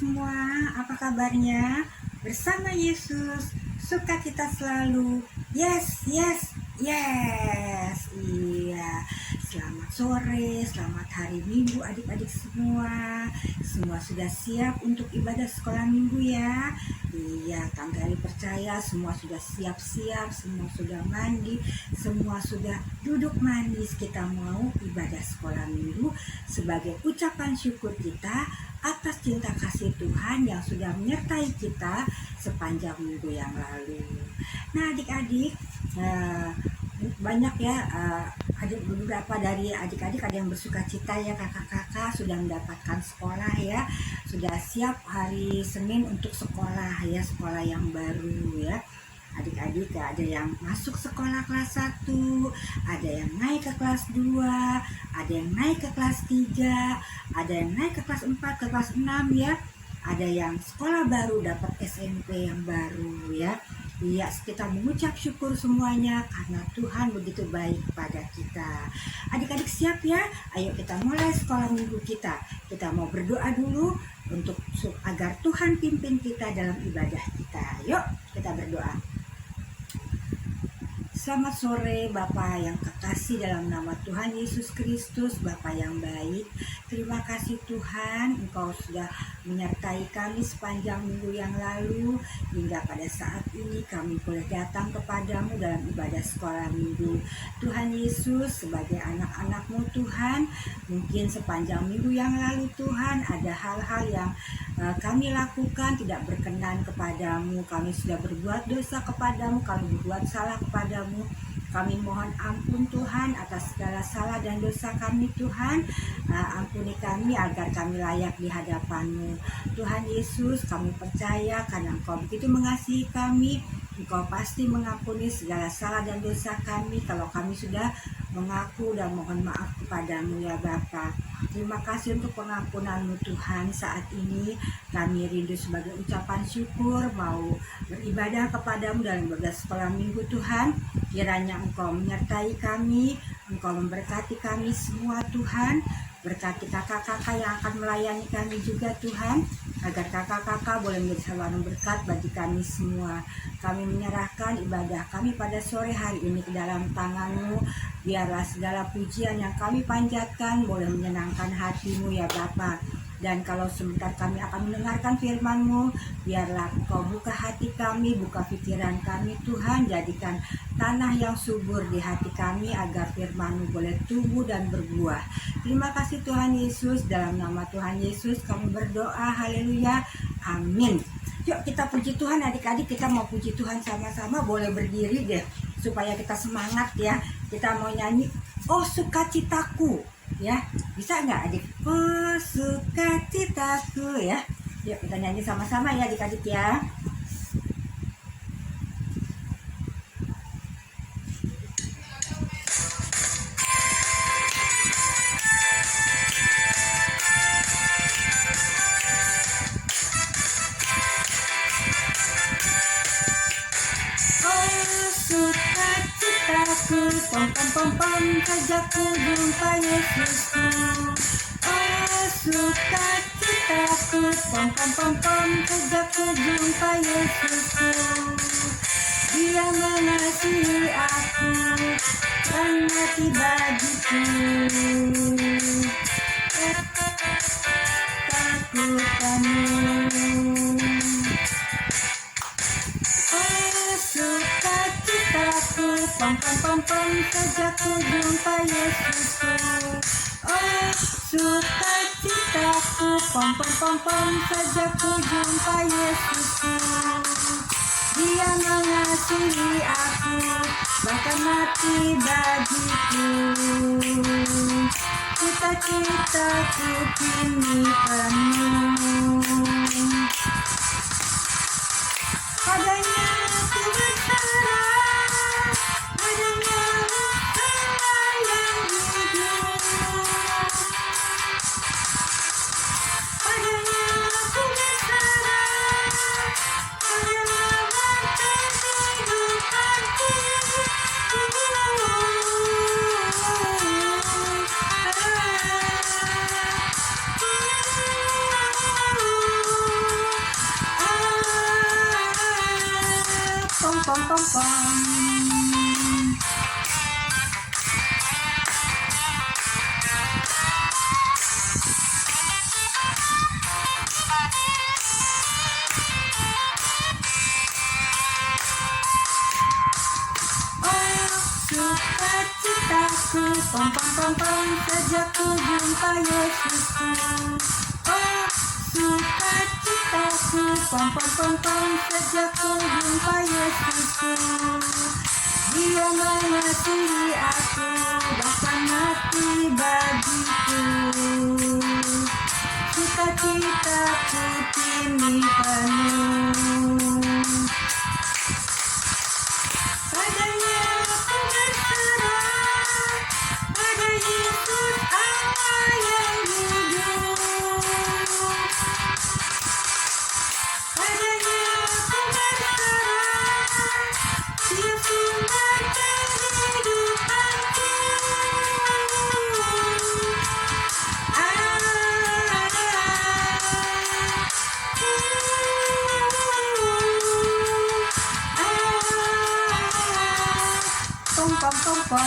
semua, apa kabarnya? Bersama Yesus, sukacita selalu. Yes, yes, yes. Iya. Selamat sore, selamat hari Minggu adik-adik semua. Semua sudah siap untuk ibadah sekolah minggu ya? Iya, Tante Ali percaya semua sudah siap-siap, semua sudah mandi, semua sudah duduk manis. Kita mau ibadah sekolah minggu sebagai ucapan syukur kita atas cinta kasih Tuhan yang sudah menyertai kita sepanjang minggu yang lalu. Nah adik-adik, banyak ya ada beberapa dari adik-adik ada yang bersuka cita ya, kakak-kakak sudah mendapatkan sekolah ya, sudah siap hari Senin untuk sekolah ya, sekolah yang baru ya. Adik-adik ada yang masuk sekolah kelas 1, ada yang naik ke kelas 2, ada yang naik ke kelas 3, ada yang naik ke kelas 4, ke kelas 6 ya. Ada yang sekolah baru dapat SMP yang baru ya. Iya, kita mengucap syukur semuanya karena Tuhan begitu baik pada kita. Adik-adik siap ya? Ayo kita mulai sekolah minggu kita. Kita mau berdoa dulu untuk agar Tuhan pimpin kita dalam ibadah kita. Yuk, kita berdoa. Selamat sore Bapak yang kekasih dalam nama Tuhan Yesus Kristus, Bapak yang baik. Terima kasih Tuhan, Engkau sudah menyertai kami sepanjang minggu yang lalu. Hingga pada saat ini kami boleh datang kepadamu dalam ibadah sekolah minggu. Tuhan Yesus, sebagai anak-anak-Mu Tuhan, mungkin sepanjang minggu yang lalu Tuhan ada hal-hal yang kami lakukan tidak berkenan kepadamu. Kami sudah berbuat dosa kepadamu, kami berbuat salah kepadamu. Kami mohon ampun Tuhan atas segala salah dan dosa kami Tuhan. Ampuni kami agar kami layak di hadapan-Mu. Tuhan Yesus, kami percaya karena Engkau begitu mengasihi kami, Engkau pasti mengampuni segala salah dan dosa kami kalau kami sudah mengaku dan mohon maaf kepadamu ya Bapa. Terima kasih untuk pengampunan-Mu Tuhan. Saat ini kami rindu sebagai ucapan syukur mau beribadah kepadamu dalam ibadah sekolah minggu Tuhan. Kiranya Engkau menyertai kami, Engkau memberkati kami semua Tuhan. Berkati kakak-kakak yang akan melayani kami juga Tuhan, agar kakak-kakak boleh menjadi saluran berkat bagi kami semua. Kami menyerahkan ibadah kami pada sore hari ini ke dalam tangan-Mu. Biarlah segala pujian yang kami panjatkan boleh menyenangkan hati-Mu ya Bapa. Dan kalau sebentar kami akan mendengarkan firman-Mu, biarlah Engkau buka hati kami, buka pikiran kami Tuhan. Jadikan tanah yang subur di hati kami agar firman-Mu boleh tumbuh dan berbuah. Terima kasih Tuhan Yesus, dalam nama Tuhan Yesus kami berdoa, haleluya, amin. Yuk kita puji Tuhan adik-adik, kita mau puji Tuhan sama-sama, boleh berdiri deh supaya kita semangat ya. Kita mau nyanyi, oh sukacitaku ya, bisa nggak adik? Oh sukacitaku ya. Yuk kita nyanyi sama-sama ya adik-adik ya. Pom pom pom pom saja ku jumpa Yesusku. Oh sukacitaku, pom pom pom pom saja ku jumpa Yesusku. Dia mengasihi aku dan mati bagiku. Takutkanmu. Pom pom pom pom saja ku jumpa Yesusku. Oh sukacitaku, pom pom pom pom saja ku jumpa Yesusku. Dia mengasihi aku bahkan mati bagiku. Cita-citaku kini penuh. Padanya aku berserah. pom pom pom pom, sejak ku jumpa Yesusku. Oh, sukacitaku, pom pom pom pom, sejak ku jumpa Yesusku. Dia mengasihi aku, bahkan mati bagiku. Sukacitaku kini penuh. Padanya aku berserah, pada Yesus Allah yang hidup. Padanya aku berserah, Dia sumber kehidupanku. Pom pom pom pom.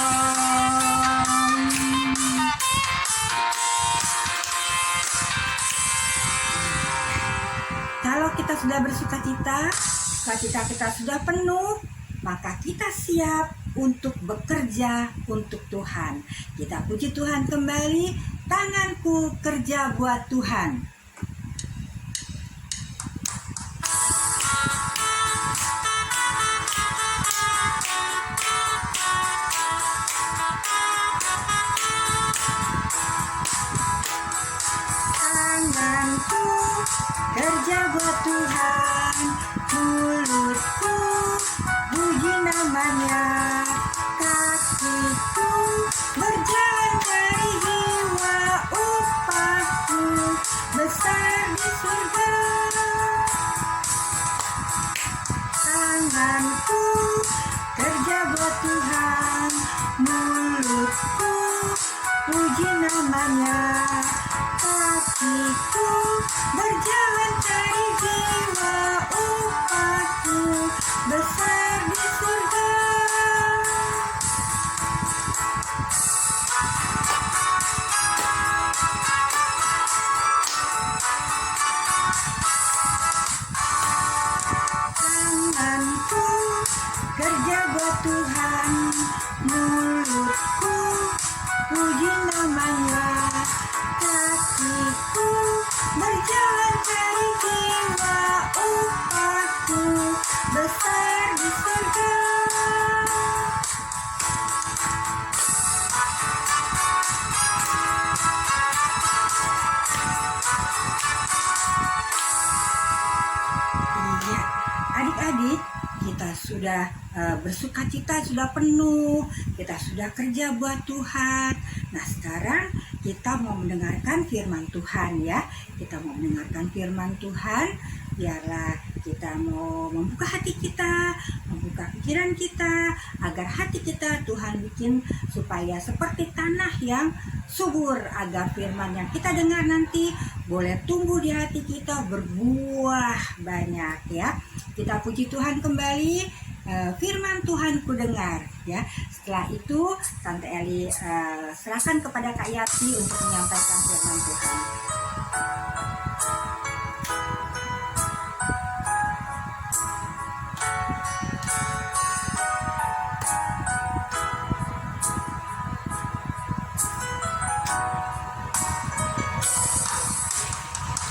Kalau kita sudah bersukacita, sukacita kita sudah penuh, maka kita siap untuk bekerja untuk Tuhan. Kita puji Tuhan kembali, tanganku kerja buat Tuhan. Tanganku kerja buat Tuhan, mulutku puji namanya, kakiku berjalan cari jiwa, upahku besar di surga. Tanganku kerja buat Tuhan, mulutku puji namanya, kakiku berjalan cari jiwa, upahku besar di surga. Tanganku kerja buat Tuhan, mulutku puji namanya, kakiku berjalan cari jiwa, upahku besar di surga. Iya, adik-adik, kita sudah bersukacita, sudah penuh, kita sudah kerja buat Tuhan. Nah, sekarang kita mau mendengarkan firman Tuhan ya. Kita mau mendengarkan firman Tuhan. Biarlah kita mau membuka hati kita, membuka pikiran kita, agar hati kita Tuhan bikin supaya seperti tanah yang subur, agar firman yang kita dengar nanti boleh tumbuh di hati kita, berbuah banyak ya. Kita puji Tuhan kembali. Firman Tuhan ku dengar ya. Setelah itu Tante Eli serahkan kepada Kak Yati untuk menyampaikan firman Tuhan.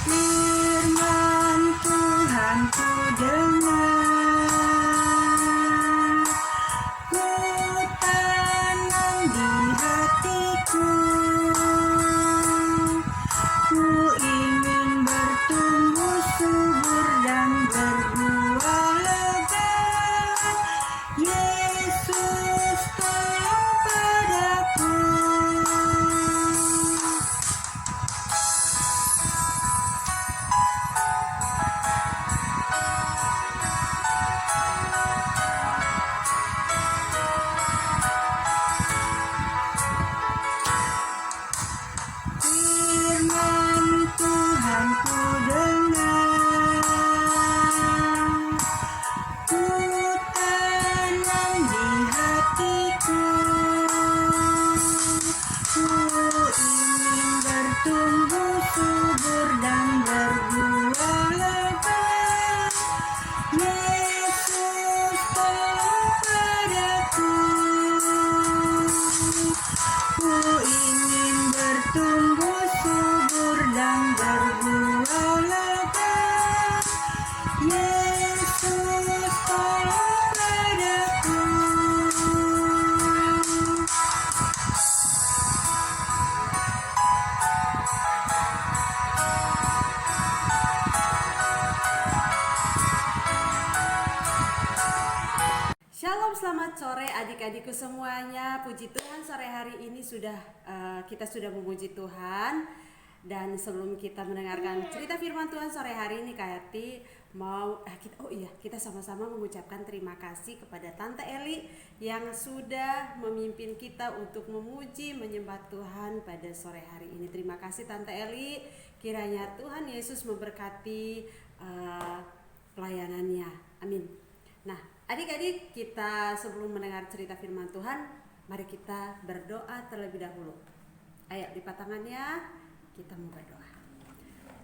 Firman Tuhan ku dengar, ku ingin bertumbuh Ku ingin bertumbuh subur dan berbuah lebat. Yesus, tolong padaku. Shalom, selamat sore adik-adikku semuanya. Puji Tuhan, sore hari ini kita sudah memuji Tuhan. Dan sebelum kita mendengarkan cerita firman Tuhan sore hari ini, Kak Yati kita sama-sama mengucapkan terima kasih kepada Tante Eli yang sudah memimpin kita untuk memuji menyembah Tuhan pada sore hari ini. Terima kasih Tante Eli. Kiranya Tuhan Yesus memberkati pelayanannya. Amin. Nah, adik-adik, kita sebelum mendengar cerita firman Tuhan, mari kita berdoa terlebih dahulu. Ayo, lipat tangannya, kita mau berdoa.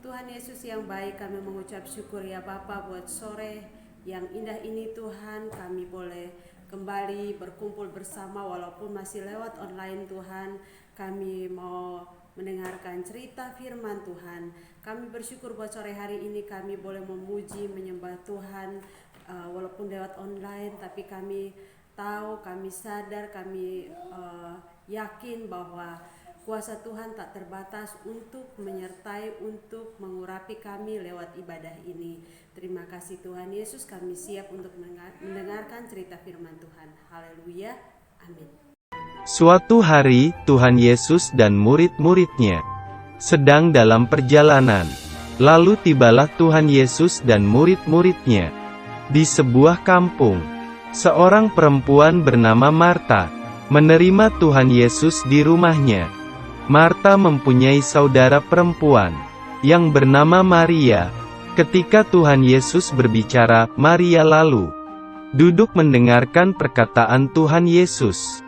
Tuhan Yesus yang baik, kami mengucap syukur ya Bapa buat sore yang indah ini Tuhan. Kami boleh kembali berkumpul bersama walaupun masih lewat online Tuhan. Kami mau mendengarkan cerita firman Tuhan. Kami bersyukur buat sore hari ini kami boleh memuji, menyembah Tuhan walaupun lewat online, tapi kami tahu, kami sadar, kami yakin bahwa kuasa Tuhan tak terbatas untuk menyertai, untuk mengurapi kami lewat ibadah ini. Terima kasih Tuhan Yesus, kami siap untuk mendengarkan cerita firman Tuhan. Haleluya, amin. Suatu hari, Tuhan Yesus dan murid-muridnya sedang dalam perjalanan. Lalu tibalah Tuhan Yesus dan murid-muridnya di sebuah kampung. Seorang perempuan bernama Marta menerima Tuhan Yesus di rumahnya. Marta mempunyai saudara perempuan yang bernama Maria. Ketika Tuhan Yesus berbicara, Maria lalu duduk mendengarkan perkataan Tuhan Yesus.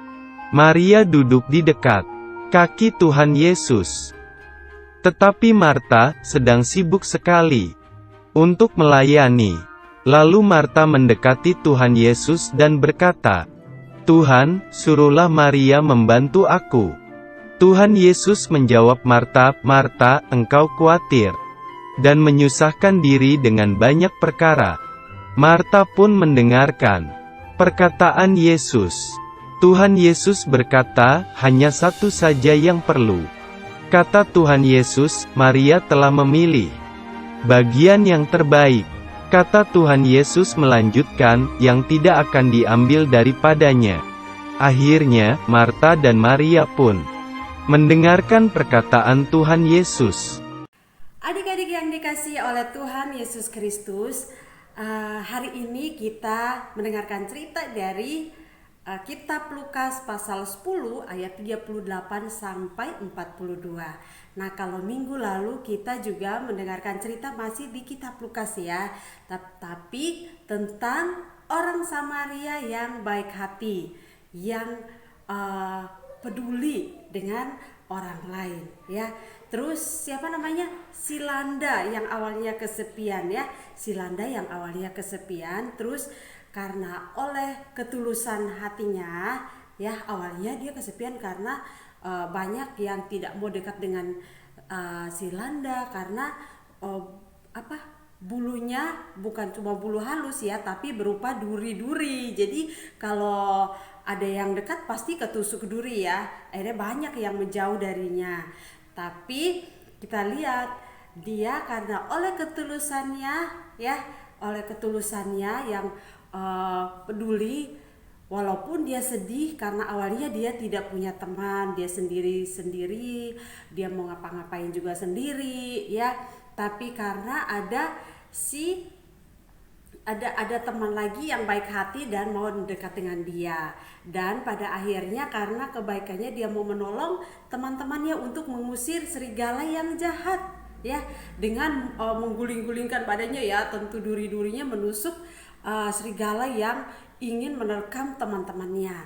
Maria duduk di dekat kaki Tuhan Yesus. Tetapi Marta sedang sibuk sekali untuk melayani. Lalu Marta mendekati Tuhan Yesus dan berkata, "Tuhan, suruhlah Maria membantu aku." Tuhan Yesus menjawab Marta, "Marta, engkau khawatir dan menyusahkan diri dengan banyak perkara." Marta pun mendengarkan perkataan Yesus. Tuhan Yesus berkata, "Hanya satu saja yang perlu." Kata Tuhan Yesus, "Maria telah memilih bagian yang terbaik." Kata Tuhan Yesus melanjutkan, "Yang tidak akan diambil daripadanya." Akhirnya, Marta dan Maria pun mendengarkan perkataan Tuhan Yesus. Adik-adik yang dikasihi oleh Tuhan Yesus Kristus, hari ini kita mendengarkan cerita dari Kitab Lukas pasal 10 ayat 38 sampai 42. Nah, kalau minggu lalu kita juga mendengarkan cerita masih di Kitab Lukas ya, tapi tentang orang Samaria yang baik hati, yang peduli dengan orang lain ya. Terus siapa namanya? Silanda yang awalnya kesepian ya. Silanda yang awalnya kesepian, terus karena oleh ketulusan hatinya ya, awalnya dia kesepian karena banyak yang tidak mau dekat dengan Silanda karena bulunya bukan cuma bulu halus ya, tapi berupa duri-duri. Jadi kalau ada yang dekat pasti ketusuk duri ya. Akhirnya banyak yang menjauh darinya. Tapi kita lihat dia karena oleh ketulusannya ya, oleh ketulusannya yang peduli, walaupun dia sedih karena awalnya dia tidak punya teman, dia sendiri, dia mau ngapa-ngapain juga sendiri ya. Tapi karena ada teman lagi yang baik hati dan mau dekat dengan dia, dan pada akhirnya karena kebaikannya dia mau menolong teman-temannya untuk mengusir serigala yang jahat ya, dengan mengguling-gulingkan badannya ya, tentu duri-durinya menusuk serigala yang ingin menerkam teman-temannya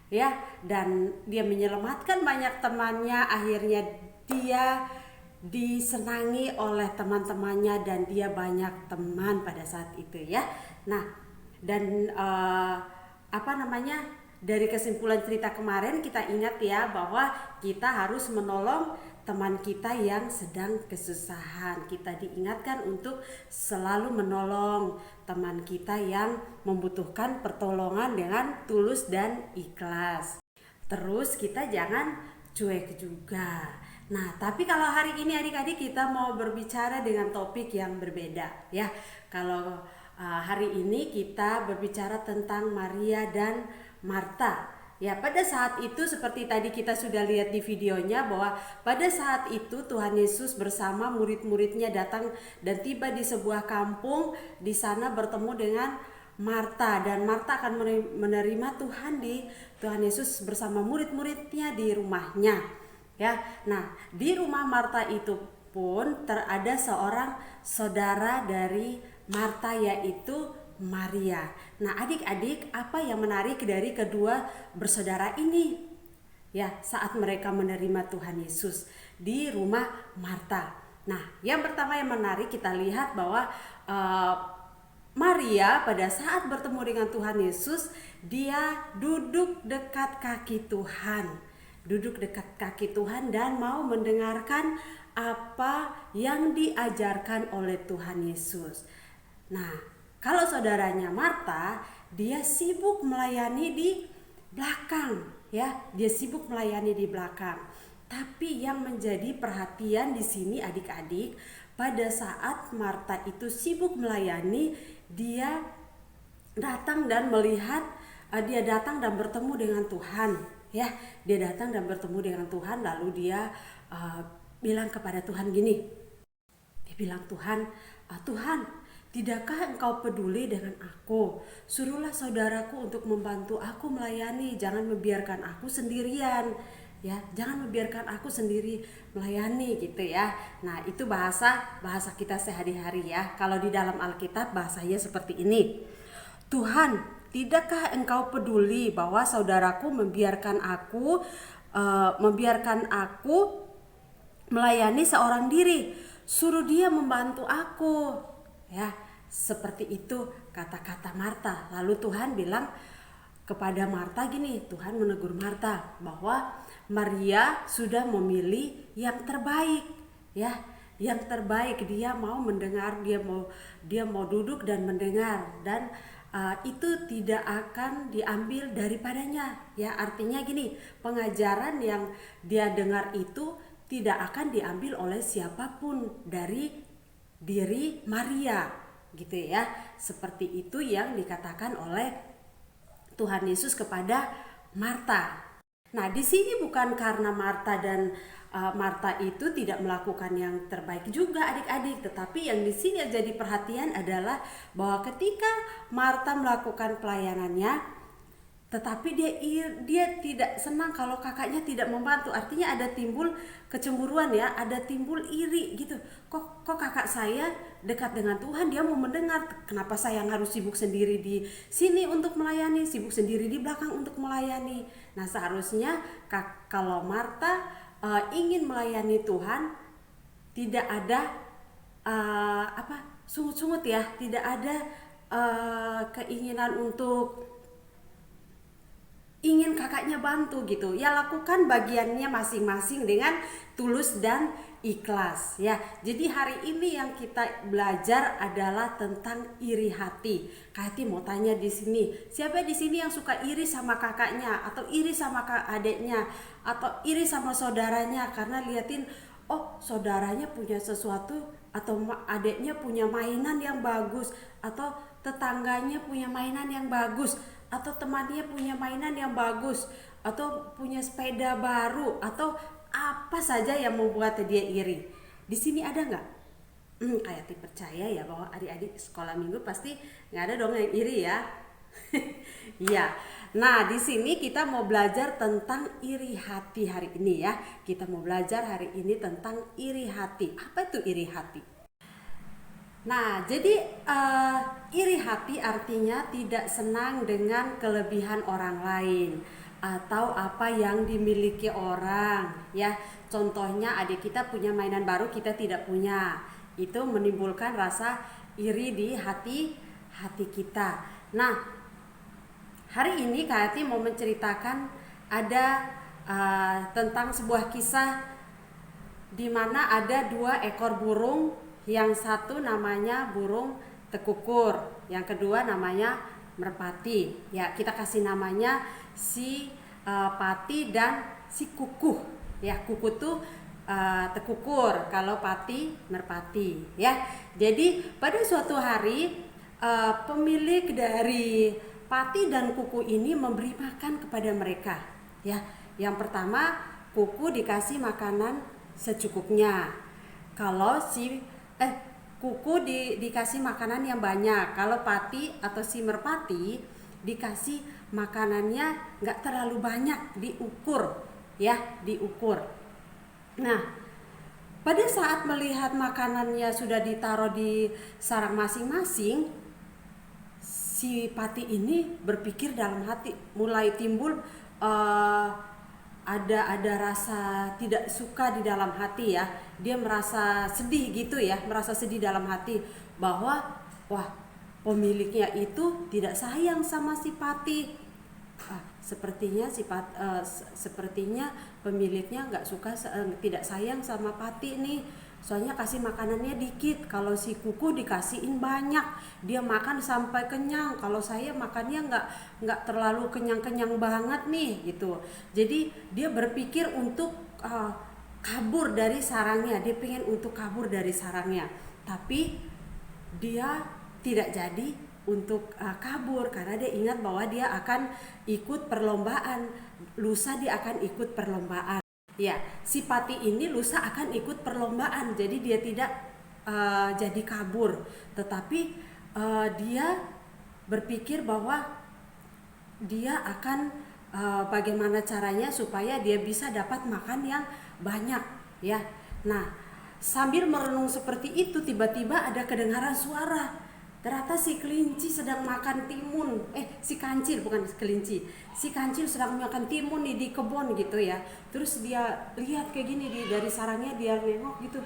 ya, dan dia menyelamatkan banyak temannya. Akhirnya dia disenangi oleh teman-temannya dan dia banyak teman pada saat itu ya. Nah, dan dari kesimpulan cerita kemarin kita ingat ya bahwa kita harus menolong teman kita yang sedang kesusahan. Kita diingatkan untuk selalu menolong teman kita yang membutuhkan pertolongan dengan tulus dan ikhlas. Terus kita jangan cuek juga. Nah, tapi kalau hari ini adik-adik kita mau berbicara dengan topik yang berbeda ya. Kalau hari ini kita berbicara tentang Maria dan Marta. Ya, pada saat itu seperti tadi kita sudah lihat di videonya bahwa pada saat itu Tuhan Yesus bersama murid-muridnya datang dan tiba di sebuah kampung. Di sana bertemu dengan Marta, dan Marta akan menerima Tuhan Yesus bersama murid-muridnya di rumahnya. Ya, nah di rumah Marta itu pun ada seorang saudara dari Marta yaitu Maria. Nah, adik-adik, apa yang menarik dari kedua bersaudara ini? Ya, saat mereka menerima Tuhan Yesus di rumah Marta. Nah, yang pertama yang menarik kita lihat bahwa Maria pada saat bertemu dengan Tuhan Yesus, dia duduk dekat kaki Tuhan. Duduk dekat kaki Tuhan dan mau mendengarkan apa yang diajarkan oleh Tuhan Yesus. Nah, kalau saudaranya Marta, dia sibuk melayani di belakang, ya, dia sibuk melayani di belakang. Tapi yang menjadi perhatian di sini adik-adik, pada saat Marta itu sibuk melayani, dia datang dan melihat, dia datang dan bertemu dengan Tuhan, ya, dia datang dan bertemu dengan Tuhan, lalu dia bilang kepada Tuhan gini, dia bilang Tuhan, tidakkah engkau peduli dengan aku? Suruhlah saudaraku untuk membantu aku melayani. Jangan membiarkan aku sendirian. Ya, jangan membiarkan aku sendiri melayani gitu ya. Nah, itu bahasa kita sehari-hari ya. Kalau di dalam Alkitab bahasanya seperti ini. Tuhan, tidakkah engkau peduli bahwa saudaraku membiarkan aku melayani seorang diri? Suruh dia membantu aku. Ya, seperti itu kata-kata Marta. Lalu Tuhan bilang kepada Marta gini, Tuhan menegur Marta bahwa Maria sudah memilih yang terbaik, ya, yang terbaik. Dia mau mendengar, dia mau duduk dan mendengar, dan itu tidak akan diambil daripadanya. Ya, artinya gini, pengajaran yang dia dengar itu tidak akan diambil oleh siapapun dari diri Maria. Gitu ya, seperti itu yang dikatakan oleh Tuhan Yesus kepada Marta. Nah, di sini bukan karena Marta itu tidak melakukan yang terbaik juga adik-adik, tetapi yang di sini jadi perhatian adalah bahwa ketika Marta melakukan pelayanannya, tetapi dia tidak senang kalau kakaknya tidak membantu. Artinya ada timbul kecemburuan ya, ada timbul iri gitu. Kok kakak saya dekat dengan Tuhan, dia mau mendengar, kenapa saya yang harus sibuk sendiri di sini untuk melayani, sibuk sendiri di belakang untuk melayani. Nah, seharusnya kalau Marta ingin melayani Tuhan, tidak ada sungut-sungut ya, tidak ada keinginan untuk ingin kakaknya bantu gitu ya, lakukan bagiannya masing-masing dengan tulus dan ikhlas ya. Jadi hari ini yang kita belajar adalah tentang iri hati. Kak Hati mau tanya di sini, siapa di sini yang suka iri sama kakaknya atau iri sama adeknya atau iri sama saudaranya karena liatin oh saudaranya punya sesuatu atau adeknya punya mainan yang bagus atau tetangganya punya mainan yang bagus atau temannya punya mainan yang bagus atau punya sepeda baru atau apa saja yang membuat dia iri. Di sini ada nggak? Kayak percaya ya bahwa adik-adik sekolah minggu pasti nggak ada dong yang iri ya. Iya. Nah, di sini kita mau belajar tentang iri hati hari ini ya. Kita mau belajar hari ini tentang iri hati. Apa itu iri hati? Nah, jadi iri hati artinya tidak senang dengan kelebihan orang lain atau apa yang dimiliki orang ya. Contohnya adik kita punya mainan baru, kita tidak punya. Itu menimbulkan rasa iri di hati kita. Nah, hari ini Kak Ati mau menceritakan ada tentang sebuah kisah di mana ada 2 ekor burung, yang satu namanya burung tekukur, yang kedua namanya merpati. Ya, kita kasih namanya si pati dan si kukuh. Ya, kukuh tuh tekukur, kalau pati merpati. Ya, jadi pada suatu hari pemilik dari pati dan kuku ini memberi makan kepada mereka. Ya, yang pertama kuku dikasih makanan secukupnya. Kalau si kuku dikasih makanan yang banyak. Kalau pati atau si merpati dikasih makanannya nggak terlalu banyak, diukur. Ya, diukur. Nah, pada saat melihat makanannya sudah ditaruh di sarang masing-masing, si pati ini berpikir dalam hati, mulai timbul ada rasa tidak suka di dalam hati ya. Dia merasa sedih gitu ya, merasa sedih dalam hati bahwa wah, pemiliknya itu tidak sayang sama si pati. Sepertinya pemiliknya nggak suka, tidak sayang sama pati nih. Soalnya kasih makanannya dikit. Kalau si kuku dikasihin banyak, dia makan sampai kenyang. Kalau saya makannya nggak terlalu kenyang banget nih gitu. Jadi dia berpikir untuk kabur dari sarangnya. Dia pengen untuk kabur dari sarangnya. Tapi dia tidak jadi untuk kabur, karena dia ingat bahwa dia akan ikut perlombaan. Lusa dia akan ikut perlombaan. Ya, si pati ini lusa akan ikut perlombaan, jadi dia tidak jadi kabur, tetapi dia berpikir bahwa dia akan bagaimana caranya supaya dia bisa dapat makan yang banyak ya. Nah, sambil merenung seperti itu, tiba-tiba ada kedengaran suara. Ternyata si kelinci sedang makan timun. Si kancil, bukan kelinci. Si kancil sedang makan timun nih di kebun gitu ya. Terus dia lihat kayak gini dari sarangnya, dia nengok gitu.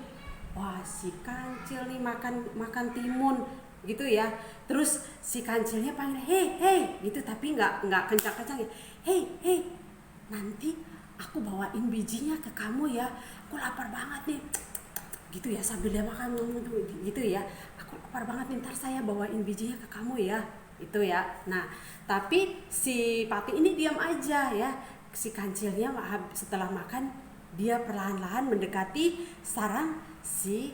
Wah, si kancil nih makan timun gitu ya. Terus si kancilnya panggil, "Hei," gitu, tapi nggak kencang-kencang ya. "Hei, nanti aku bawain bijinya ke kamu ya. Aku lapar banget nih." Gitu ya, sambil dia makan gitu ya. "Aku lapar banget nih, ntar saya bawain bijinya ke kamu ya." Itu ya. Nah, tapi si pati ini diam aja ya. Si kancilnya setelah makan, dia perlahan-lahan mendekati sarang si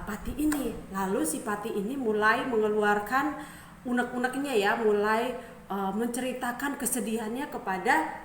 pati ini. Lalu si pati ini mulai mengeluarkan unek-uneknya ya, mulai menceritakan kesedihannya kepada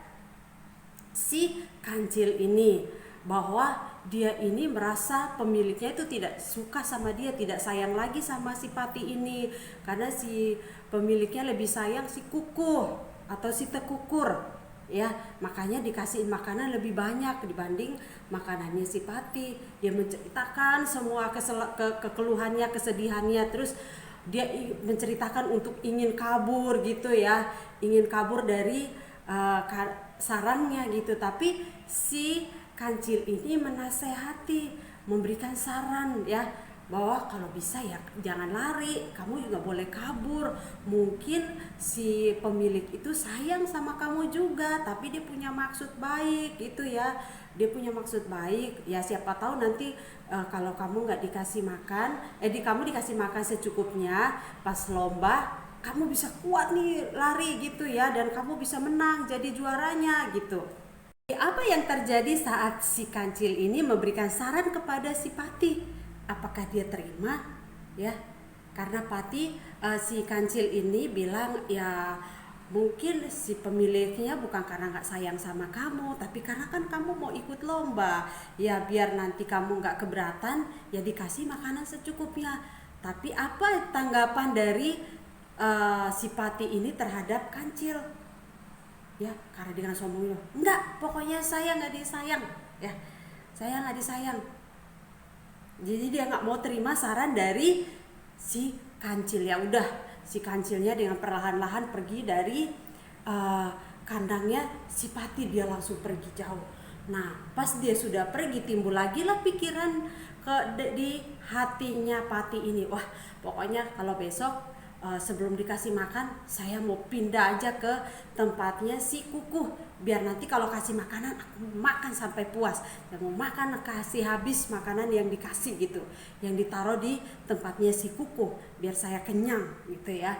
si kancil ini, bahwa dia ini merasa pemiliknya itu tidak suka sama dia, tidak sayang lagi sama si pati ini, karena si pemiliknya lebih sayang si kukuh atau si tekukur ya. Makanya dikasihin makanan lebih banyak dibanding makanannya si pati. Dia menceritakan semua kekeluhannya, kesedihannya, terus dia menceritakan untuk ingin kabur gitu ya, ingin kabur dari sarangnya gitu. Tapi si kancil ini menasehati, memberikan saran ya, bahwa kalau bisa ya jangan lari, kamu juga boleh kabur. Mungkin si pemilik itu sayang sama kamu juga, tapi dia punya maksud baik gitu ya. Dia punya maksud baik ya, siapa tahu nanti kalau kamu nggak dikasih makan, kamu dikasih makan secukupnya pas lomba, kamu bisa kuat nih lari gitu ya, dan kamu bisa menang jadi juaranya gitu. Apa yang terjadi saat si kancil ini memberikan saran kepada si pati? Apakah dia terima? Ya, karena pati si kancil ini bilang ya mungkin si pemiliknya bukan karena nggak sayang sama kamu, tapi karena kan kamu mau ikut lomba. Ya biar nanti kamu nggak keberatan, ya dikasih makanan secukupnya. Tapi apa tanggapan dari si pati ini terhadap kancil? Ya, karena dengan sombongnya, enggak, pokoknya saya nggak disayang ya, saya nggak disayang. Jadi dia nggak mau terima saran dari si kancil. Ya udah, si kancilnya dengan perlahan-lahan pergi dari kandangnya si pati, dia langsung pergi jauh. Nah, pas dia sudah pergi, timbul lagi lah pikiran di hatinya pati ini, wah pokoknya kalau besok sebelum dikasih makan saya mau pindah aja ke tempatnya si Kukuh, biar nanti kalau kasih makanan aku makan sampai puas, dan mau makan kasih habis makanan yang dikasih gitu, yang ditaruh di tempatnya si Kukuh, biar saya kenyang gitu ya.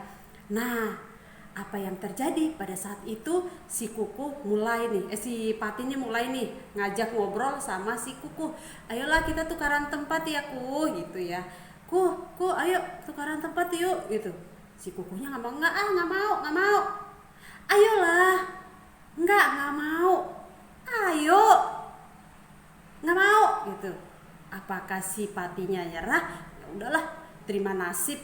Nah, apa yang terjadi pada saat itu, si Kukuh mulai nih, si Pati ini mulai nih ngajak ngobrol sama si Kukuh. Ayolah kita tukaran tempat ya Kuh gitu ya. Kuh, ayo tukaran tempat yuk gitu. Si Kukuhnya nggak mau, nggak mau. Ayolah, nggak mau. Ayo, nggak mau gitu. Apakah si Patinya nyerah? Ya udahlah, terima nasib.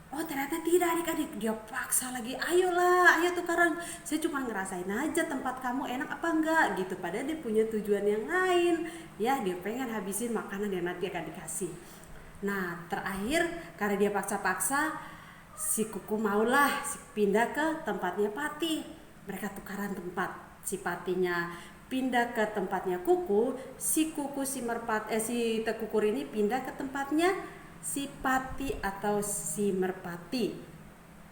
Oh ternyata tidak adik-adik, dia paksa lagi, ayolah, ayo tukaran, saya cuma ngerasain aja tempat kamu enak apa enggak gitu, padahal dia punya tujuan yang lain ya, dia pengen habisin makanan yang nanti akan dikasih. Nah terakhir karena dia paksa-paksa, si Kukuh maulah pindah ke tempatnya Pati, mereka tukaran tempat, si Patinya pindah ke tempatnya Kukuh, si Kukuh si Tekukur ini pindah ke tempatnya si Pati atau si Merpati.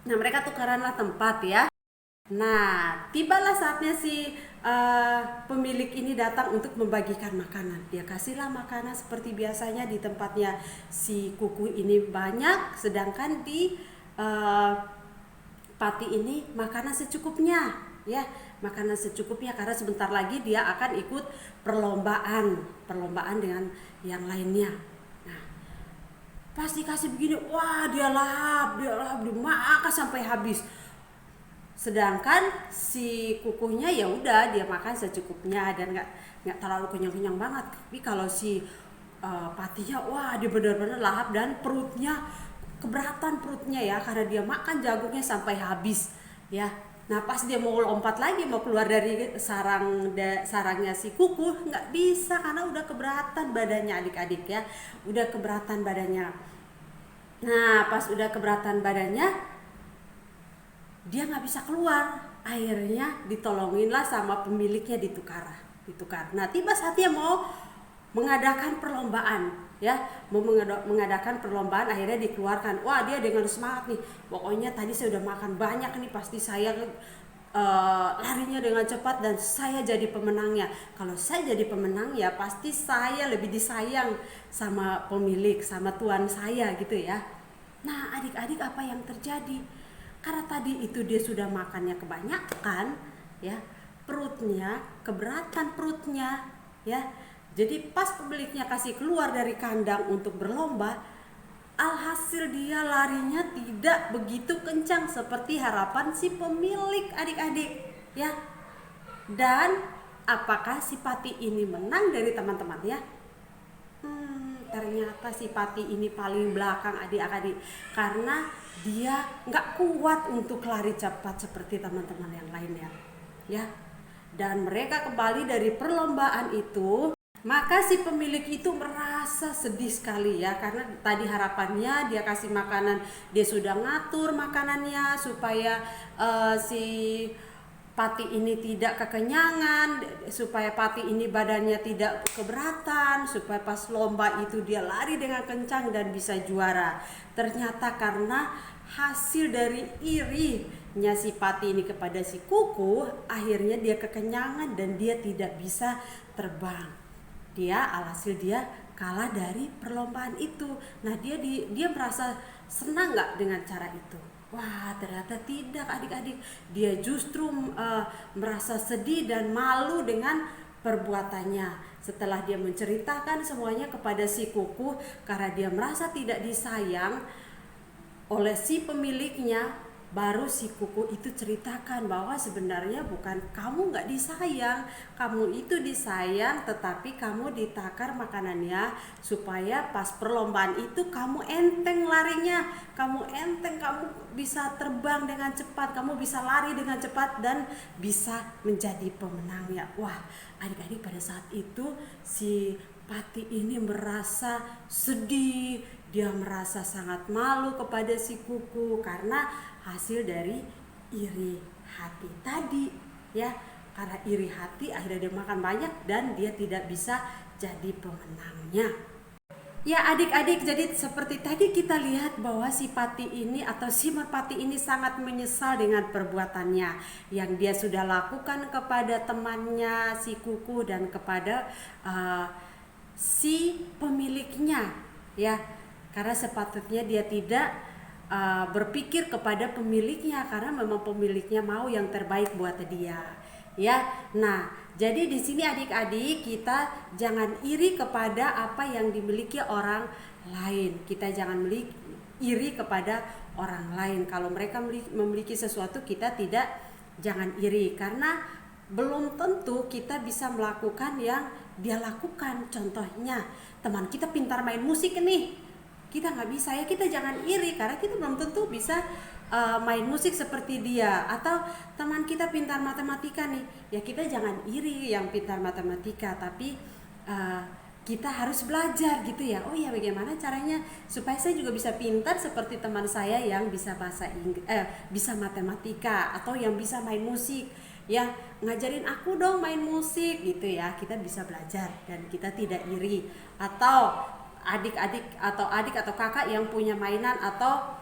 Nah mereka tukaranlah tempat ya. Nah tibalah saatnya si pemilik ini datang untuk membagikan makanan. Dia kasihlah makanan seperti biasanya di tempatnya si Kukuh ini banyak, sedangkan di Pati ini makanan secukupnya ya, makanan secukupnya karena sebentar lagi dia akan ikut perlombaan dengan yang lainnya. Pas dikasih begini, wah dia lahap, dimakan sampai habis. Sedangkan si Kukuhnya ya udah dia makan secukupnya dan nggak terlalu kenyang banget. Tapi kalau si Patinya, wah dia benar-benar lahap dan keberatan perutnya ya, karena dia makan jagungnya sampai habis ya. Nah pas dia mau lompat lagi, mau keluar dari sarangnya si Kukuh, nggak bisa karena udah keberatan badannya adik-adik ya, udah keberatan badannya. Nah pas udah keberatan badannya, dia nggak bisa keluar, akhirnya ditolonginlah sama pemiliknya, ditukar. Nah tiba saatnya mau mengadakan perlombaan ya, mau mengadakan perlombaan, akhirnya dikeluarkan. Wah dia dengan semangat nih, pokoknya tadi saya udah makan banyak nih, pasti saya larinya dengan cepat dan saya jadi pemenangnya. Kalau saya jadi pemenang ya pasti saya lebih disayang sama pemilik, sama tuan saya gitu ya. Nah adik-adik apa yang terjadi? Karena tadi itu dia sudah makannya kebanyakan ya, perutnya keberatan perutnya ya. Jadi pas pemiliknya kasih keluar dari kandang untuk berlomba, alhasil dia larinya tidak begitu kencang seperti harapan si pemilik adik-adik ya. Dan apakah si Pati ini menang dari teman-teman ya? Ternyata si Pati ini paling belakang adik-adik, karena dia nggak kuat untuk lari cepat seperti teman-teman yang lainnya ya. Dan mereka kembali dari perlombaan itu. Maka si pemilik itu merasa sedih sekali ya, karena tadi harapannya dia kasih makanan, dia sudah ngatur makanannya supaya si Pati ini tidak kekenyangan, supaya Pati ini badannya tidak keberatan, supaya pas lomba itu dia lari dengan kencang dan bisa juara. Ternyata karena hasil dari irinya si Pati ini kepada si Kukuh, akhirnya dia kekenyangan dan dia tidak bisa terbang. Alhasil dia kalah dari perlombaan itu. Nah dia merasa senang nggak dengan cara itu? Wah ternyata tidak adik-adik, dia justru merasa sedih dan malu dengan perbuatannya. Setelah dia menceritakan semuanya kepada si Kukuh, karena dia merasa tidak disayang oleh si pemiliknya, baru si Kukuh itu ceritakan bahwa sebenarnya bukan kamu nggak disayang, kamu itu disayang, tetapi kamu ditakar makanannya supaya pas perlombaan itu kamu enteng larinya, kamu enteng, kamu bisa terbang dengan cepat, kamu bisa lari dengan cepat dan bisa menjadi pemenangnya. Wah adik-adik, pada saat itu si Pati ini merasa sedih, dia merasa sangat malu kepada si Kukuh karena hasil dari iri hati tadi ya. Karena iri hati akhirnya dia makan banyak dan dia tidak bisa jadi pemenangnya. Ya adik-adik, jadi seperti tadi kita lihat bahwa si Pati ini atau si Merpati ini sangat menyesal dengan perbuatannya yang dia sudah lakukan kepada temannya si Kuku dan kepada si pemiliknya, ya, karena sepatutnya dia tidak berpikir kepada pemiliknya karena memang pemiliknya mau yang terbaik buat dia, ya. Nah, jadi di sini adik-adik kita jangan iri kepada apa yang dimiliki orang lain. Kita jangan iri kepada orang lain. Kalau mereka memiliki sesuatu, kita jangan iri karena belum tentu kita bisa melakukan yang dia lakukan. Contohnya teman kita pintar main musik nih, kita nggak bisa, ya kita jangan iri karena kita belum tentu bisa main musik seperti dia. Atau teman kita pintar matematika nih, ya kita jangan iri yang pintar matematika, tapi kita harus belajar gitu ya. Oh ya, bagaimana caranya supaya saya juga bisa pintar seperti teman saya yang bisa bisa matematika atau yang bisa main musik, ya ngajarin aku dong main musik gitu ya. Kita bisa belajar dan kita tidak iri. Atau adik atau kakak yang punya mainan atau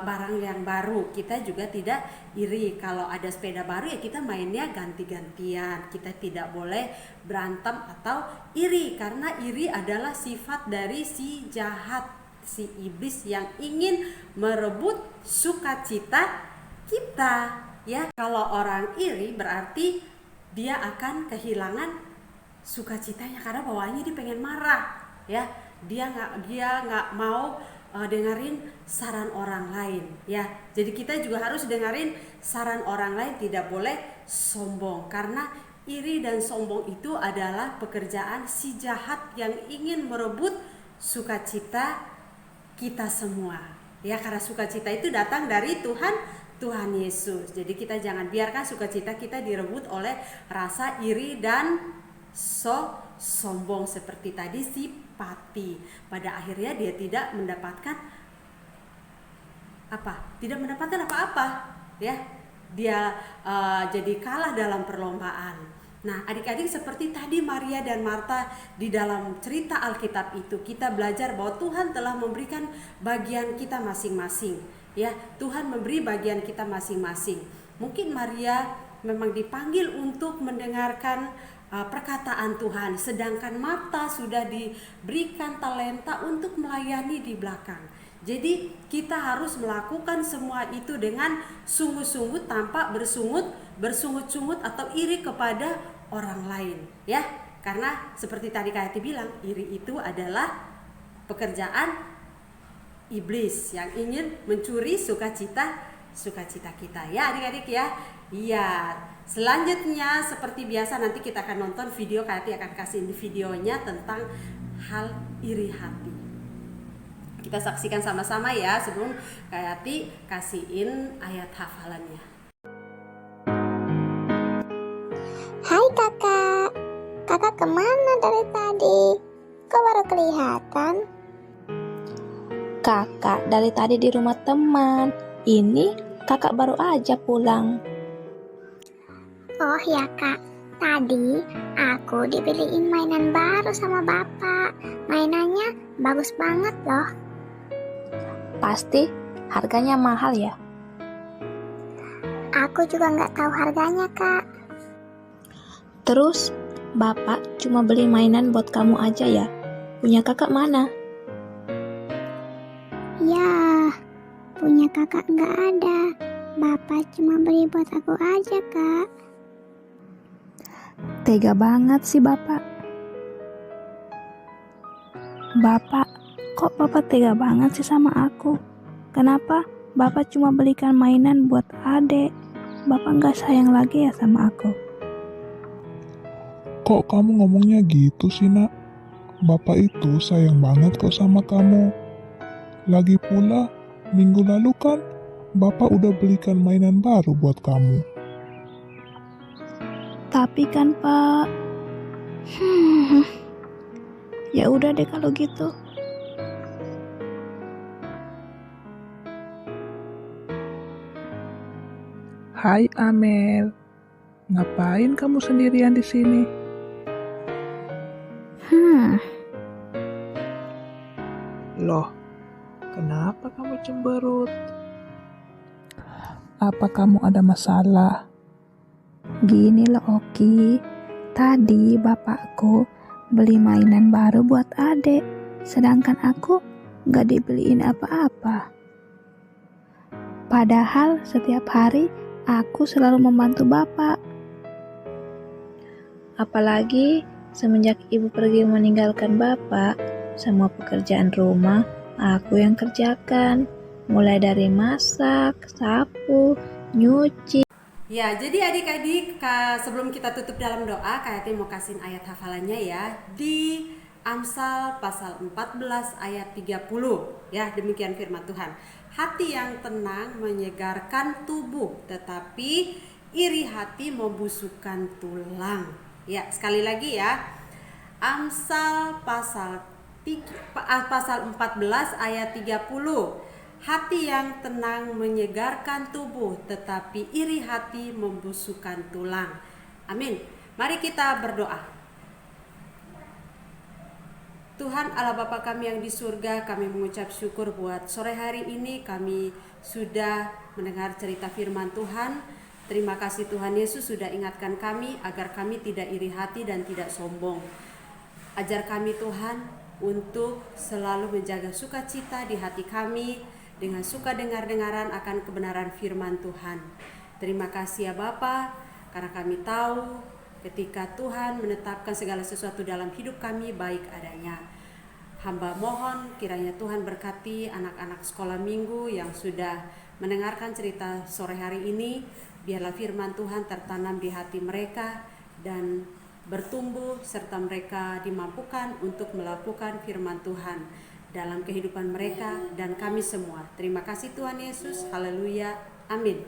barang yang baru, kita juga tidak iri. Kalau ada sepeda baru ya kita mainnya ganti-gantian. Kita tidak boleh berantem atau iri karena iri adalah sifat dari si jahat, si iblis yang ingin merebut sukacita kita, ya. Kalau orang iri berarti dia akan kehilangan sukacitanya karena bawaannya dia pengen marah, ya. Dia nggak mau dengerin saran orang lain, ya. Jadi kita juga harus dengerin saran orang lain, tidak boleh sombong karena iri dan sombong itu adalah pekerjaan si jahat yang ingin merebut sukacita kita semua, ya. Karena sukacita itu datang dari Tuhan Yesus. Jadi kita jangan biarkan sukacita kita direbut oleh rasa iri dan sombong seperti tadi si Pati. Pada akhirnya dia tidak mendapatkan apa-apa, ya. Dia jadi kalah dalam perlombaan. Nah, adik-adik, seperti tadi Maria dan Marta di dalam cerita Alkitab itu, kita belajar bahwa Tuhan telah memberikan bagian kita masing-masing, ya. Tuhan memberi bagian kita masing-masing. Mungkin Maria memang dipanggil untuk mendengarkan perkataan Tuhan, sedangkan Marta sudah diberikan talenta untuk melayani di belakang. Jadi kita harus melakukan semua itu dengan sungguh-sungguh tanpa bersungut-sungut atau iri kepada orang lain, ya. Karena seperti tadi Kak Yati bilang, iri itu adalah pekerjaan iblis yang ingin mencuri sukacita kita, ya adik-adik, ya. Iya. Selanjutnya seperti biasa nanti kita akan nonton video, Kak Yati akan kasih videonya tentang hal iri hati. Kita saksikan sama-sama ya sebelum Kak Yati kasihin ayat hafalannya. Hai kakak, kakak kemana dari tadi? Kok baru kelihatan? Kakak dari tadi di rumah teman. Ini kakak baru aja pulang. Oh ya kak, tadi aku dibeliin mainan baru sama bapak. Mainannya bagus banget loh. Pasti harganya mahal ya? Aku juga nggak tahu harganya kak. Terus bapak cuma beli mainan buat kamu aja ya? Punya kakak mana? Ya, punya kakak nggak ada. Bapak cuma beli buat aku aja kak. Tega banget sih bapak. Bapak, kok bapak tega banget sih sama aku? Kenapa bapak cuma belikan mainan buat adek? Bapak nggak sayang lagi ya sama aku? Kok kamu ngomongnya gitu sih nak? Bapak itu sayang banget kok sama kamu. Lagi pula minggu lalu kan Bapak udah belikan mainan baru buat kamu. Tapi kan pak, ya udah deh kalau gitu. Hai Amel, ngapain kamu sendirian di sini? Loh, kenapa kamu cemberut? Apa kamu ada masalah? Gini loh Oki, tadi bapakku beli mainan baru buat adek, sedangkan aku gak dibeliin apa-apa. Padahal setiap hari aku selalu membantu bapak. Apalagi semenjak ibu pergi meninggalkan bapak, semua pekerjaan rumah aku yang kerjakan. Mulai dari masak, sapu, nyuci. Ya, jadi adik-adik, sebelum kita tutup dalam doa, Kak Yati mau kasih ayat hafalannya ya. Di Amsal pasal 14 ayat 30. Ya, demikian firman Tuhan. Hati yang tenang menyegarkan tubuh, tetapi iri hati membusukkan tulang. Ya, sekali lagi ya. Amsal pasal 14 ayat 30. Hati yang tenang menyegarkan tubuh, tetapi iri hati membusukkan tulang. Amin. Mari kita berdoa. Tuhan Allah Bapa kami yang di surga, kami mengucap syukur buat sore hari ini kami sudah mendengar cerita firman Tuhan. Terima kasih Tuhan Yesus sudah ingatkan kami agar kami tidak iri hati dan tidak sombong. Ajar kami Tuhan untuk selalu menjaga sukacita di hati kami, dengan suka dengar-dengaran akan kebenaran firman Tuhan. Terima kasih ya Bapa, karena kami tahu ketika Tuhan menetapkan segala sesuatu dalam hidup kami baik adanya. Hamba mohon kiranya Tuhan berkati anak-anak sekolah minggu yang sudah mendengarkan cerita sore hari ini. Biarlah firman Tuhan tertanam di hati mereka dan bertumbuh, serta mereka dimampukan untuk melakukan firman Tuhan dalam kehidupan mereka dan kami semua. Terima kasih Tuhan Yesus. Haleluya. Amin.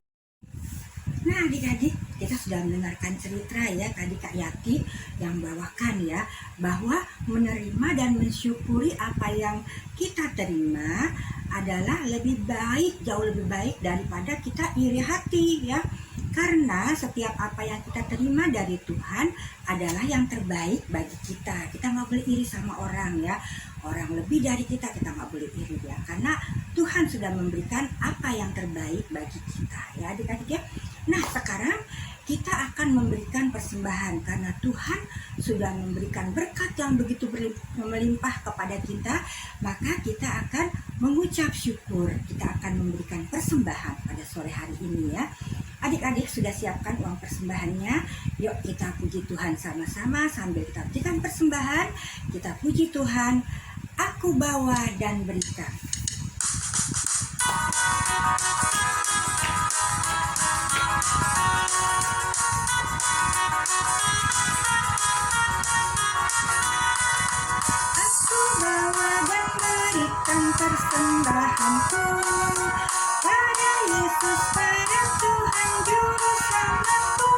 Nah adik-adik, kita sudah mendengarkan cerita ya tadi Kak Yati yang bawakan ya, bahwa menerima dan mensyukuri apa yang kita terima adalah lebih baik, jauh lebih baik daripada kita iri hati ya. Karena setiap apa yang kita terima dari Tuhan adalah yang terbaik bagi kita. Kita nggak boleh iri sama orang ya. Orang lebih dari kita nggak boleh iri ya. Karena Tuhan sudah memberikan apa yang terbaik bagi kita ya adik-adik ya. Nah sekarang kita akan memberikan persembahan karena Tuhan sudah memberikan berkat yang begitu melimpah kepada kita. Maka kita akan mengucap syukur. Kita akan memberikan persembahan pada sore hari ini ya. Adik-adik sudah siapkan uang persembahannya. Yuk kita puji Tuhan sama-sama sambil kita berikan persembahan. Kita puji Tuhan. Aku bawa dan berikan. Aku bawa dan berikan persembahanku pada Yesus, pada Tuhan Juru Selamatku.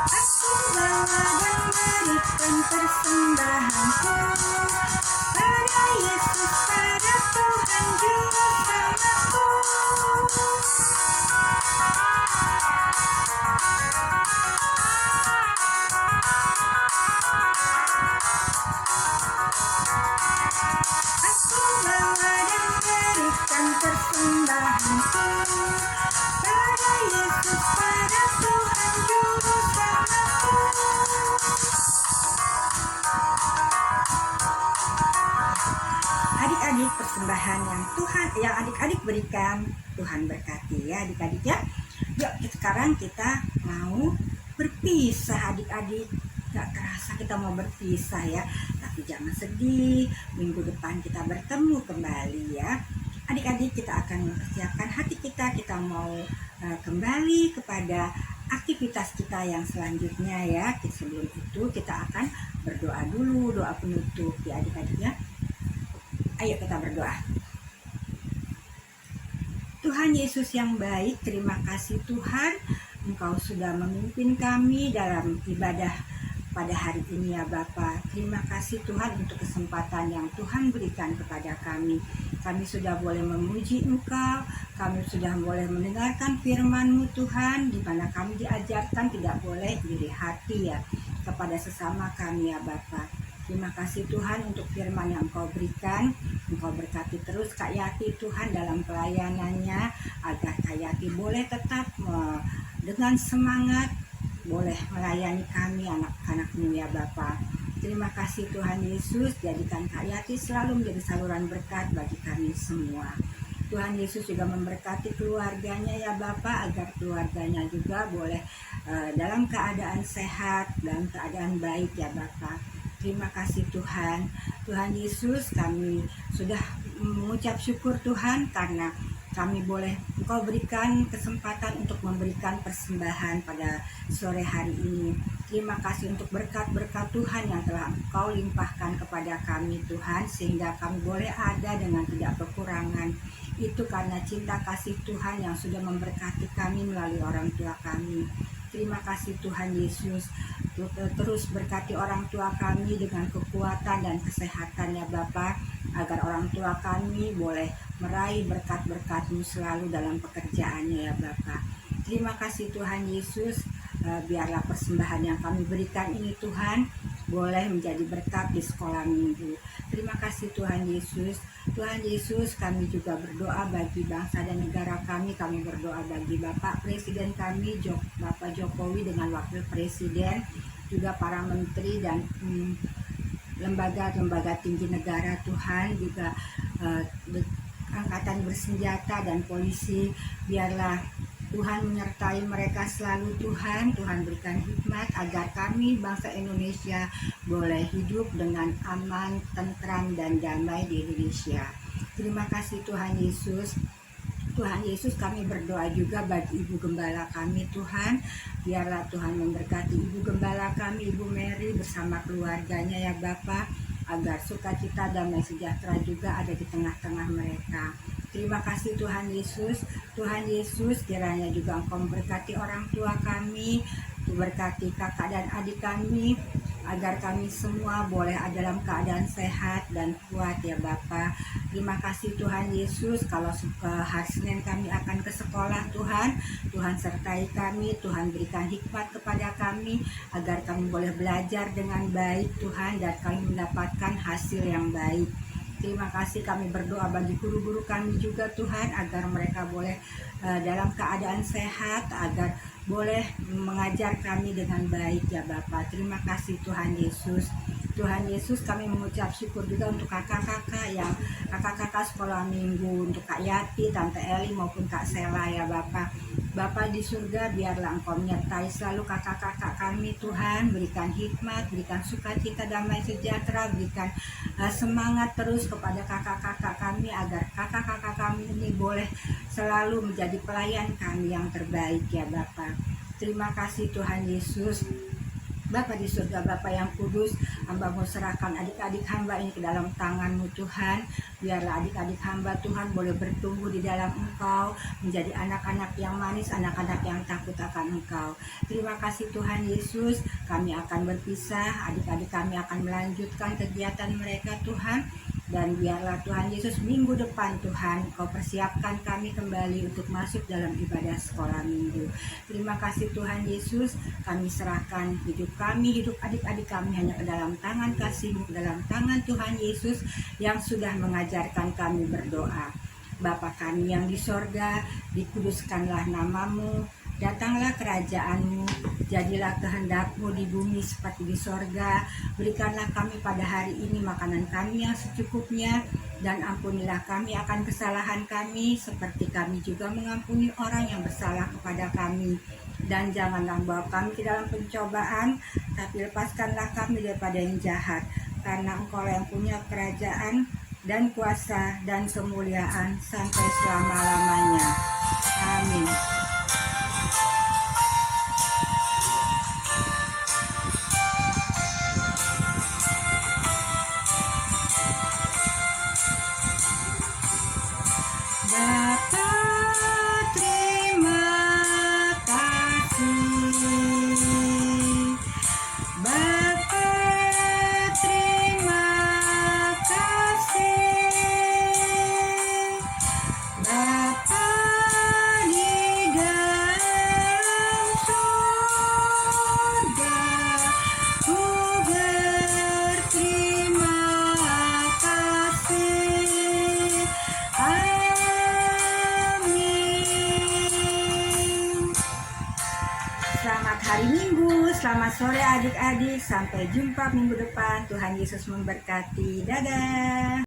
Aku bawa dan berikan persembahanku pada Yesus, pada Tuhan Juru Selamatku. Aku bawa dan berikan persembahanku pada Yesus, pada Tuhan Juru Selamatku. Adik-adik, persembahan yang adik-adik berikan, Tuhan berkati ya adik-adik ya. Yuk sekarang kita mau berpisah adik-adik. Gak terasa kita mau berpisah ya, tapi jangan sedih, minggu depan kita bertemu kembali ya. Adik-adik, kita akan mempersiapkan hati kita mau kembali kepada aktivitas kita yang selanjutnya ya. Sebelum itu kita akan berdoa dulu, doa penutup ya adik-adik ya. Ayo kita berdoa. Tuhan Yesus yang baik, terima kasih Tuhan, Engkau sudah memimpin kami dalam ibadah pada hari ini ya Bapa. Terima kasih Tuhan untuk kesempatan yang Tuhan berikan kepada kami. Kami sudah boleh memuji Engkau, kami sudah boleh mendengarkan firman-Mu Tuhan, di mana kami diajarkan tidak boleh iri hati ya. kepada sesama kami ya Bapa. Terima kasih Tuhan untuk firman yang Engkau berikan. Engkau berkati terus Kak Yati Tuhan dalam pelayanannya, agar Kak Yati boleh tetap dengan semangat boleh melayani kami anak-anak-Mu ya Bapa. Terima kasih Tuhan Yesus, jadikan Kak Yati selalu menjadi saluran berkat bagi kami semua. Tuhan Yesus juga memberkati keluarganya ya Bapa, agar keluarganya juga boleh dalam keadaan sehat, dalam keadaan baik ya Bapa. Terima kasih Tuhan. Tuhan Yesus, kami sudah mengucap syukur Tuhan karena kami boleh Engkau berikan kesempatan untuk memberikan persembahan pada sore hari ini. Terima kasih untuk berkat-berkat Tuhan yang telah Engkau limpahkan kepada kami Tuhan, sehingga kami boleh ada dengan tidak kekurangan. Itu karena cinta kasih Tuhan yang sudah memberkati kami melalui orang tua kami. Terima kasih Tuhan Yesus, terus berkati orang tua kami dengan kekuatan dan kesehatan ya Bapa, agar orang tua kami boleh meraih berkat-berkat-Mu selalu dalam pekerjaannya ya Bapa. Terima kasih Tuhan Yesus, biarlah persembahan yang kami berikan ini Tuhan boleh menjadi berkat di sekolah minggu. Terima kasih Tuhan Yesus. Tuhan Yesus, kami juga berdoa bagi bangsa dan negara kami. Kami berdoa bagi Bapak Presiden kami, Bapak Jokowi dengan Wakil Presiden, juga para menteri dan lembaga-lembaga tinggi negara Tuhan, juga angkatan bersenjata dan polisi. Biarlah Tuhan menyertai mereka selalu Tuhan. Tuhan berikan hikmat agar kami bangsa Indonesia boleh hidup dengan aman, tentram, dan damai di Indonesia. Terima kasih Tuhan Yesus. Tuhan Yesus, kami berdoa juga bagi Ibu Gembala kami Tuhan. Biarlah Tuhan memberkati Ibu Gembala kami, Ibu Mary bersama keluarganya ya Bapak, agar sukacita damai sejahtera juga ada di tengah-tengah mereka. Terima kasih Tuhan Yesus. Tuhan Yesus, kiranya juga Engkau memberkati orang tua kami, berkati kakak dan adik kami, agar kami semua boleh ada dalam keadaan sehat dan kuat ya Bapa. Terima kasih Tuhan Yesus. Kalau hari Senin kami akan ke sekolah Tuhan, Tuhan sertai kami, Tuhan berikan hikmat kepada kami, agar kami boleh belajar dengan baik Tuhan, dan kami mendapatkan hasil yang baik. Terima kasih, kami berdoa bagi guru-guru kami juga Tuhan, agar mereka boleh dalam keadaan sehat, agar boleh mengajar kami dengan baik ya Bapak. Terima kasih Tuhan Yesus. Tuhan Yesus, kami mengucap syukur juga untuk kakak-kakak sekolah minggu, untuk Kak Yati, Tante Eli maupun Kak Sela ya Bapak. Bapa di surga, biarlah Engkau menyertai selalu kakak-kakak kami Tuhan, berikan hikmat, berikan sukacita, damai sejahtera, berikan semangat terus kepada kakak-kakak kami, agar kakak-kakak kami ini boleh selalu menjadi pelayan kami yang terbaik ya Bapa. Terima kasih Tuhan Yesus. Bapa di surga, Bapa yang kudus, hamba mau serahkan adik-adik hamba ini ke dalam tangan-Mu Tuhan. Biarlah adik-adik hamba Tuhan boleh bertumbuh di dalam Engkau, menjadi anak-anak yang manis, anak-anak yang takut akan Engkau. Terima kasih Tuhan Yesus. Kami akan berpisah, adik-adik kami akan melanjutkan kegiatan mereka Tuhan. Dan biarlah Tuhan Yesus minggu depan Tuhan Kau persiapkan kami kembali untuk masuk dalam ibadah sekolah minggu. Terima kasih Tuhan Yesus. Kami serahkan hidup kami, hidup adik-adik kami hanya ke dalam tangan kasih-Mu, ke dalam tangan Tuhan Yesus yang sudah mengajarkan kami berdoa. Bapa kami yang di sorga, dikuduskanlah nama-Mu, datanglah kerajaan-Mu, jadilah kehendak-Mu di bumi seperti di sorga. Berikanlah kami pada hari ini makanan kami yang secukupnya, dan ampunilah kami akan kesalahan kami, seperti kami juga mengampuni orang yang bersalah kepada kami. Dan janganlah bawa kami ke dalam pencobaan, tapi lepaskanlah kami daripada yang jahat. Karena Engkau yang punya kerajaan dan kuasa dan kemuliaan sampai selama-lamanya. Amin. Bapa, terima kasih. Bapa, terima kasih. Bapa di hari Minggu. Selamat sore adik-adik. Sampai jumpa minggu depan. Tuhan Yesus memberkati. Dadah.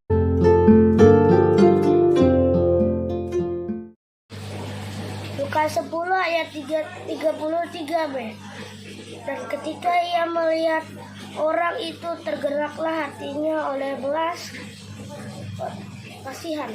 Lukas 10 ayat 33b. Dan ketika ia melihat orang itu, tergeraklah hatinya oleh belas kasihan